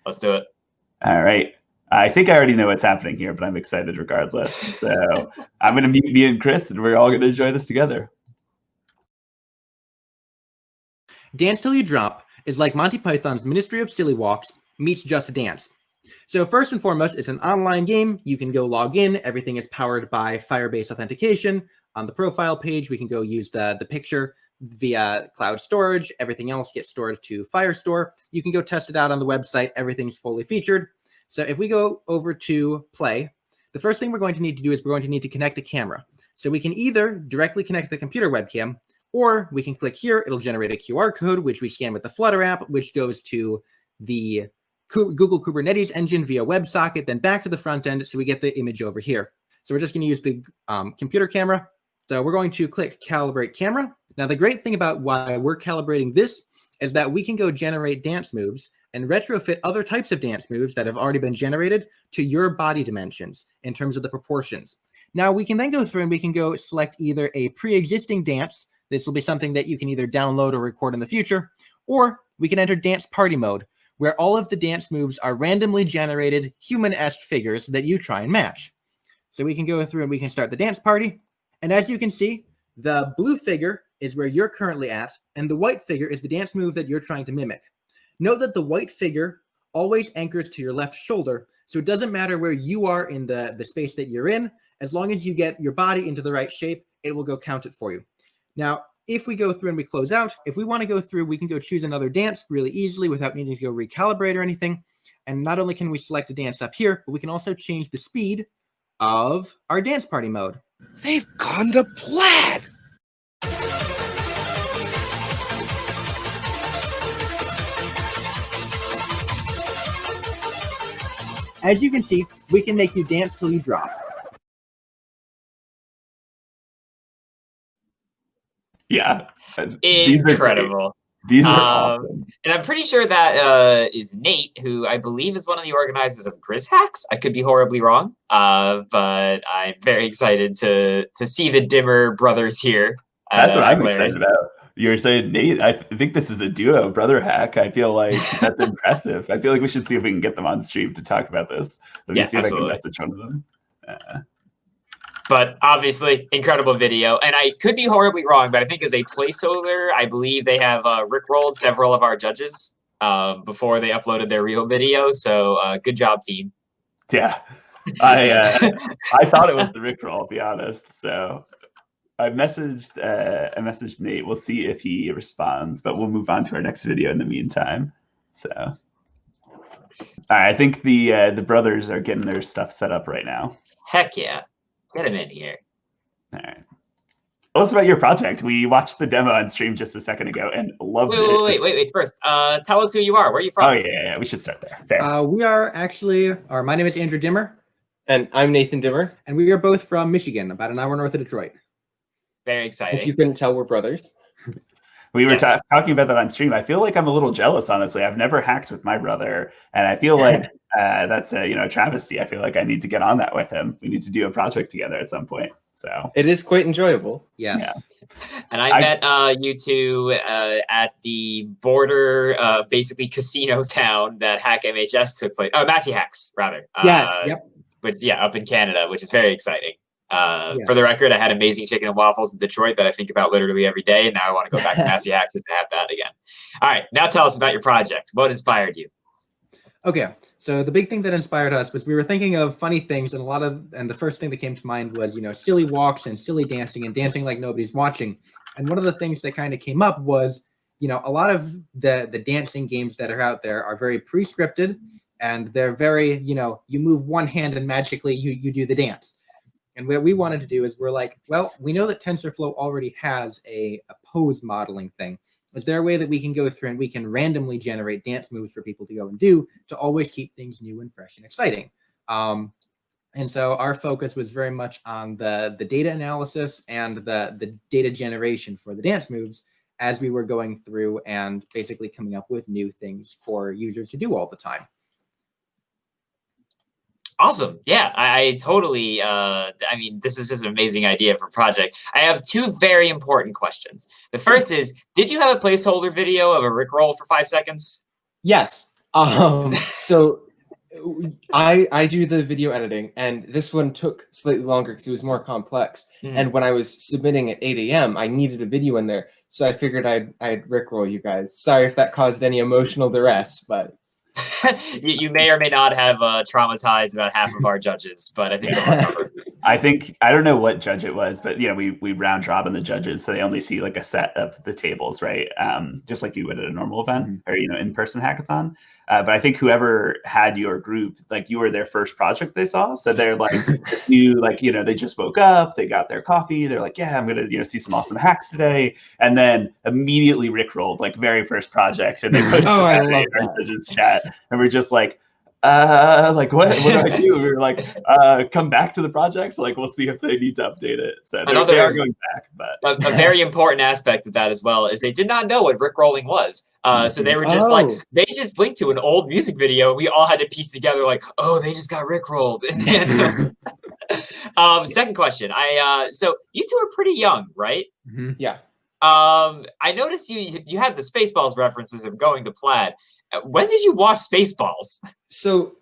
Let's do it. All right. I think I already know what's happening here, but I'm excited regardless. So I'm going to meet me and Chris, and we're all going to enjoy this together. Dance Till You Drop is like Monty Python's Ministry of Silly Walks meets Just a Dance. So first and foremost, it's an online game. You can go log in. Everything is powered by Firebase authentication. On the profile page, we can go use the picture via cloud storage. Everything else gets stored to Firestore. You can go test it out on the website. Everything's fully featured. So if we go over to play, the first thing we're going to need to do is we're going to need to connect a camera. So we can either directly connect the computer webcam, or we can click here. It'll generate a QR code, which we scan with the Flutter app, which goes to the Google Kubernetes engine via WebSocket, then back to the front end. So we get the image over here. So we're just going to use the computer camera. So we're going to click Calibrate Camera. Now, the great thing about why we're calibrating this is that we can go generate dance moves and retrofit other types of dance moves that have already been generated to your body dimensions in terms of the proportions. Now, we can then go through and we can go select either a pre-existing dance. This will be something that you can either download or record in the future, or we can enter dance party mode, where all of the dance moves are randomly generated human-esque figures that you try and match. So we can go through and we can start the dance party. And as you can see, the blue figure is where you're currently at, and the white figure is the dance move that you're trying to mimic. Note that the white figure always anchors to your left shoulder, so it doesn't matter where you are in the space that you're in. As long as you get your body into the right shape, it will go count it for you. Now, if we go through and we close out, if we want to go through, we can go choose another dance really easily without needing to go recalibrate or anything. And not only can we select a dance up here, but we can also change the speed of our dance party mode. They've gone to plaid! As you can see, we can make you dance till you drop. Yeah. Incredible. These are awesome. And I'm pretty sure that is Nate, who I believe is one of the organizers of Grizz Hacks. I could be horribly wrong, but I'm very excited to see the Dimmer brothers here. That's what I'm excited about. You were saying, Nate, I think this is a duo, brother hack. I feel like that's impressive. I feel like we should see if we can get them on stream to talk about this. Let me see if I can message one of them. But obviously, incredible video. And I could be horribly wrong, but I think as a placeholder, I believe they have rickrolled several of our judges before they uploaded their real video. So good job, team. Yeah, I thought it was the rickroll, to be honest. So I messaged Nate. We'll see if he responds, but we'll move on to our next video in the meantime. So, all right, I think the brothers are getting their stuff set up right now. Heck yeah. Get him in here. All right. Tell us about your project. We watched the demo on stream just a second ago and loved it. Wait. First, tell us who you are. Where are you from? Oh, yeah. We should start there. We are actually, my name is Andrew Dimmer. And I'm Nathan Dimmer. And we are both from Michigan, about an hour north of Detroit. Very exciting. If you couldn't tell, we're brothers. We were talking about that on stream. I feel like I'm a little jealous, honestly. I've never hacked with my brother, and I feel like that's a travesty. I feel like I need to get on that with him. We need to do a project together at some point. So it is quite enjoyable. Yeah. And I met you two at the border, basically casino town that Hack MHS took place. Oh, Massey Hacks, rather. Yep. But yeah, up in Canada, which is very exciting. For the record, I had amazing chicken and waffles in Detroit that I think about literally every day, and now I want to go back to Massey Hacks just to have that again. All right, now tell us about your project. What inspired you? Okay, so the big thing that inspired us was we were thinking of funny things, and the first thing that came to mind was, silly walks and silly dancing and dancing like nobody's watching. And one of the things that kind of came up was, a lot of the dancing games that are out there are very pre-scripted, and they're very, you move one hand and magically you do the dance. And what we wanted to do is we're like, well, we know that TensorFlow already has a pose modeling thing. Is there a way that we can go through and we can randomly generate dance moves for people to go and do to always keep things new and fresh and exciting? And so our focus was very much on the data analysis and the data generation for the dance moves as we were going through and basically coming up with new things for users to do all the time. Awesome. Yeah, I totally, this is just an amazing idea for a project. I have two very important questions. The first is, did you have a placeholder video of a Rickroll for 5 seconds? Yes. So I do the video editing, and this one took slightly longer because it was more complex. And when I was submitting at 8 a.m., I needed a video in there, so I figured I'd rickroll you guys. Sorry if that caused any emotional duress, but you may or may not have traumatized about half of our judges, but I think they'll recover. I don't know what judge it was, but we round robin the judges, so they only see like a set of the tables, right? Just like you would at a normal event or in-person hackathon. But I think whoever had your group, like you were their first project they saw, so they're like, they just woke up, they got their coffee, they're like, yeah, I'm gonna see some awesome hacks today, and then immediately rickrolled like very first project, and they put I love our judges chat, and we're just like. What do I do? We were like, come back to the project. Like, we'll see if they need to update it. So they are going back, but a very important aspect of that as well is they did not know what rickrolling was. So they were just they just linked to an old music video. We all had to piece together like, oh, they just got rickrolled. Second question. So you two are pretty young, right? Yeah. I noticed you had the Spaceballs references of going to Plaid. When did you watch Spaceballs? So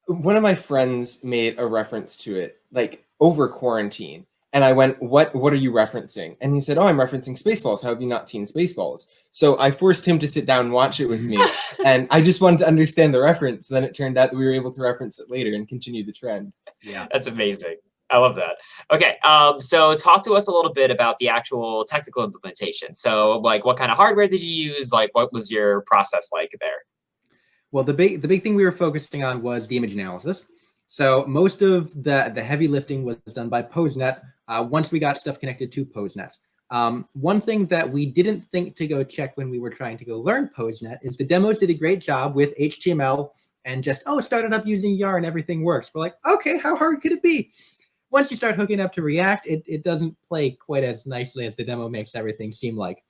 one of my friends made a reference to it, like over quarantine. And I went, what are you referencing? And he said, oh, I'm referencing Spaceballs. How have you not seen Spaceballs? So I forced him to sit down and watch it with me. And I just wanted to understand the reference. Then it turned out that we were able to reference it later and continue the trend. Yeah, that's amazing. I love that. Okay, so talk to us a little bit about the actual technical implementation. So, like, what kind of hardware did you use? Like, what was your process like there? Well, the big thing we were focusing on was the image analysis. So most of the heavy lifting was done by PoseNet once we got stuff connected to PoseNet. One thing that we didn't think to go check when we were trying to go learn PoseNet is the demos did a great job with HTML and just, started up using Yarn, everything works. We're like, okay, how hard could it be? Once you start hooking up to React, it doesn't play quite as nicely as the demo makes everything seem like.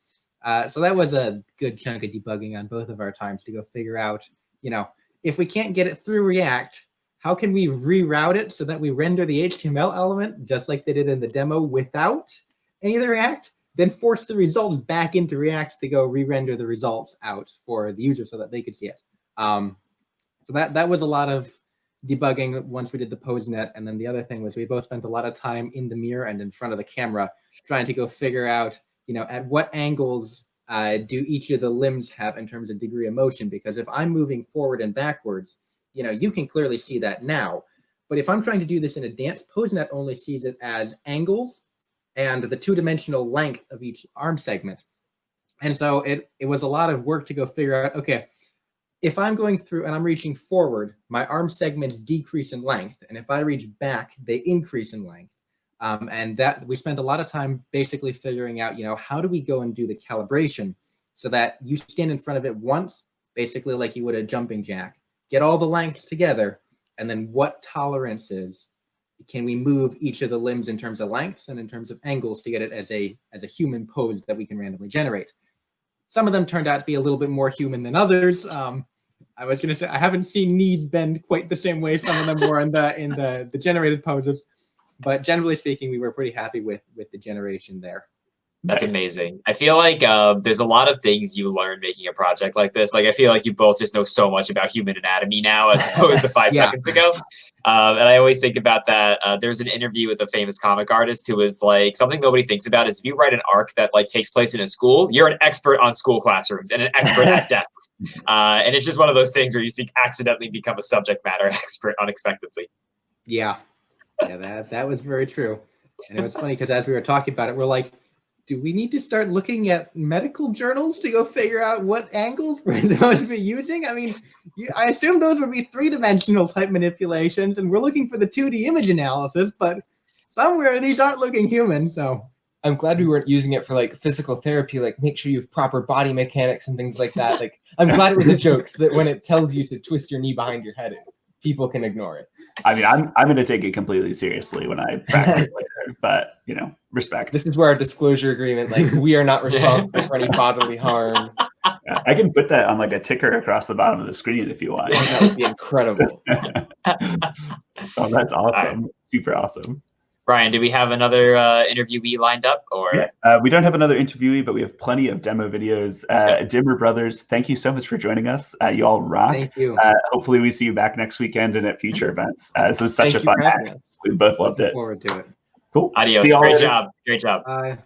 So that was a good chunk of debugging on both of our times to go figure out, if we can't get it through React, how can we reroute it so that we render the HTML element just like they did in the demo without any of the React, then force the results back into React to go re-render the results out for the user so that they could see it. So that was a lot of debugging once we did the PoseNet. And then the other thing was we both spent a lot of time in the mirror and in front of the camera trying to go figure out, at what angles do each of the limbs have in terms of degree of motion? Because if I'm moving forward and backwards, you can clearly see that now. But if I'm trying to do this in a dance, PoseNet only sees it as angles and the two-dimensional length of each arm segment. And so it was a lot of work to go figure out, okay, if I'm going through and I'm reaching forward, my arm segments decrease in length. And if I reach back, they increase in length. And that we spent a lot of time basically figuring out, how do we go and do the calibration so that you stand in front of it once, basically like you would a jumping jack, get all the lengths together, and then what tolerances can we move each of the limbs in terms of lengths and in terms of angles to get it as a human pose that we can randomly generate. Some of them turned out to be a little bit more human than others. I was going to say, I haven't seen knees bend quite the same way some of them were in the generated poses. But generally speaking, we were pretty happy with the generation there. That's amazing. I feel like there's a lot of things you learn making a project like this. Like, I feel like you both just know so much about human anatomy now as opposed to 5 seconds ago. And I always think about that. There's an interview with a famous comic artist who was like, something nobody thinks about is if you write an arc that like takes place in a school, you're an expert on school classrooms and an expert at desks. And it's just one of those things where you accidentally become a subject matter expert unexpectedly. Yeah, that was very true. And it was funny because as we were talking about it, we're like, do we need to start looking at medical journals to go figure out what angles we're supposed to be using? I mean, I assume those would be 3-dimensional type manipulations, and we're looking for the 2D image analysis, but somewhere these aren't looking human, so. I'm glad we weren't using it for like physical therapy, like make sure you have proper body mechanics and things like that. Like, I'm glad it was a joke so that when it tells you to twist your knee behind your head, people can ignore it. I mean, I'm going to take it completely seriously when I practice later, but respect. This is where our disclosure agreement, like, we are not responsible for any bodily harm. Yeah, I can put that on like a ticker across the bottom of the screen if you want. That would be incredible. Oh, that's awesome. Super awesome. Brian, do we have another interviewee lined up? Or Yeah, we don't have another interviewee, but we have plenty of demo videos. Dimmer Brothers, thank you so much for joining us. You all rock. Thank you. Hopefully we see you back next weekend and at future events. This was such Thank a you fun for having hack. us. We both loved Looking it. forward to it. Cool. adios. See y'all Great later. job. Great job. Bye.